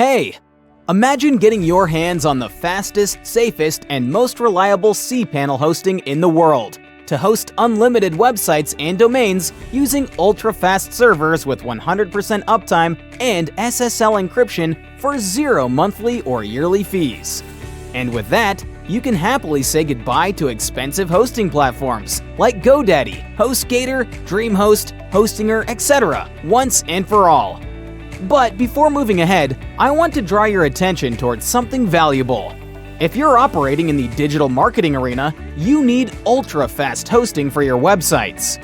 Hey! Imagine getting your hands on the fastest, safest, and most reliable cPanel hosting in the world to host unlimited websites and domains using ultra-fast servers with 100% uptime and SSL encryption for zero monthly or yearly fees. And with that, you can happily say goodbye to expensive hosting platforms like GoDaddy, HostGator, DreamHost, Hostinger, etc. once and for all. But before moving ahead, I want to draw your attention towards something valuable. If you're operating in the digital marketing arena, you need ultra-fast hosting for your websites.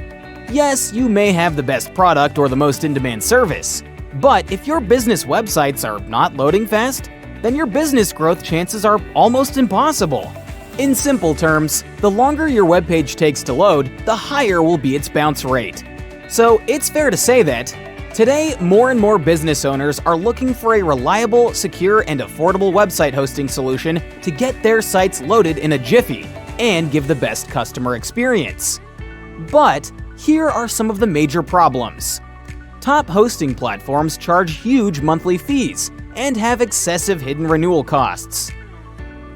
Yes, you may have the best product or the most in-demand service, but if your business websites are not loading fast, then your business growth chances are almost impossible. In simple terms, the longer your webpage takes to load, the higher will be its bounce rate. So it's fair to say that today, more and more business owners are looking for a reliable, secure, and affordable website hosting solution to get their sites loaded in a jiffy and give the best customer experience. But here are some of the major problems. Top hosting platforms charge huge monthly fees and have excessive hidden renewal costs.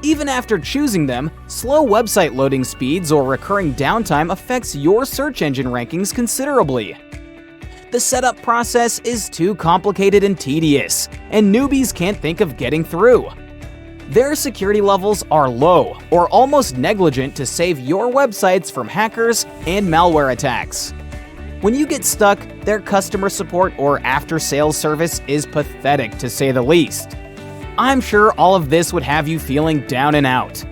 Even after choosing them, slow website loading speeds or recurring downtime affects your search engine rankings considerably. The setup process is too complicated and tedious, and newbies can't think of getting through. Their security levels are low or almost negligent to save your websites from hackers and malware attacks. When you get stuck, their customer support or after-sales service is pathetic to say the least. I'm sure all of this would have you feeling down and out.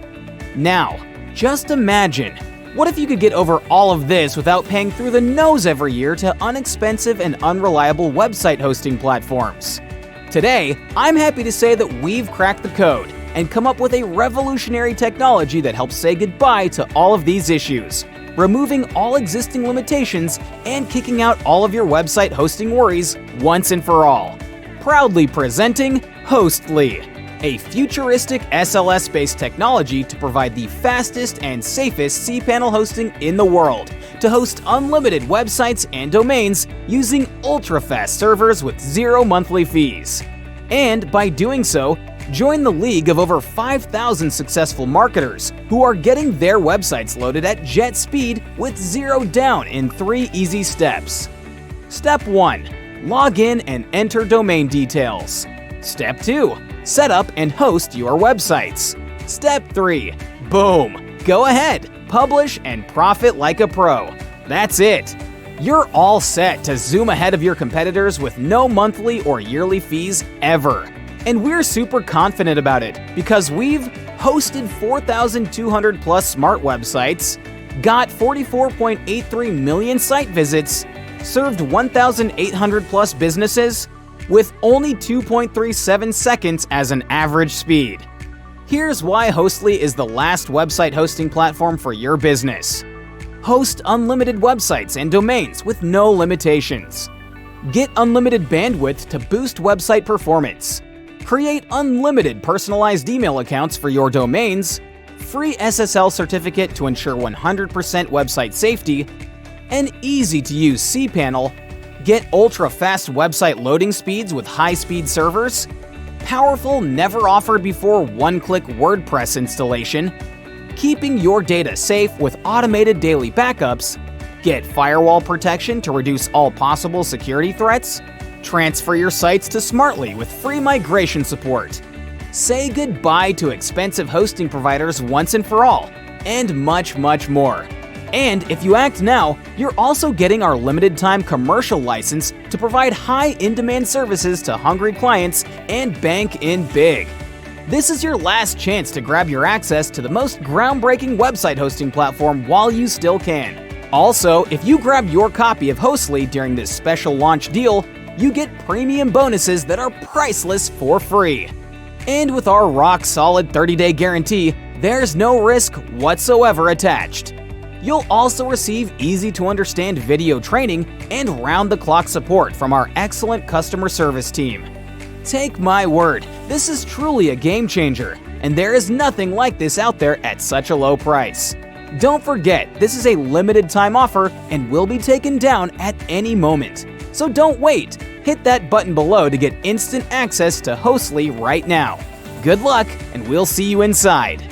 Now, just imagine, what if you could get over all of this without paying through the nose every year to inexpensive and unreliable website hosting platforms? Today, I'm happy to say that we've cracked the code and come up with a revolutionary technology that helps say goodbye to all of these issues, removing all existing limitations and kicking out all of your website hosting worries once and for all. Proudly presenting Hostley, a futuristic SLS-based technology to provide the fastest and safest cPanel hosting in the world to host unlimited websites and domains using ultra-fast servers with zero monthly fees. And by doing so, join the league of over 5,000 successful marketers who are getting their websites loaded at jet speed with zero down in 3 easy steps. Step 1. Log in and enter domain details. Step 2. Set up and host your websites. Step 3. Boom! Go ahead, publish and profit like a pro. That's it. You're all set to zoom ahead of your competitors with no monthly or yearly fees ever. And we're super confident about it because we've hosted 4,200 plus smart websites, got 44.83 million site visits, served 1,800 plus businesses, with only 2.37 seconds as an average speed. Here's why Hostly is the last website hosting platform for your business. Host unlimited websites and domains with no limitations. Get unlimited bandwidth to boost website performance. Create unlimited personalized email accounts for your domains. Free SSL certificate to ensure 100% website safety. An easy-to-use cPanel. Get ultra-fast website loading speeds with high-speed servers, powerful, never-offered-before one-click WordPress installation, keeping your data safe with automated daily backups, get firewall protection to reduce all possible security threats, transfer your sites to Smartly with free migration support, say goodbye to expensive hosting providers once and for all, and much, much more. And if you act now, you're also getting our limited-time commercial license to provide high in-demand services to hungry clients and bank in big. This is your last chance to grab your access to the most groundbreaking website hosting platform while you still can. Also, if you grab your copy of Hostly during this special launch deal, you get premium bonuses that are priceless for free. And with our rock-solid 30-day guarantee, there's no risk whatsoever attached. You'll also receive easy-to-understand video training and round-the-clock support from our excellent customer service team. Take my word, this is truly a game-changer, and there is nothing like this out there at such a low price. Don't forget, this is a limited-time offer and will be taken down at any moment. So don't wait. Hit that button below to get instant access to Hostley right now. Good luck, and we'll see you inside.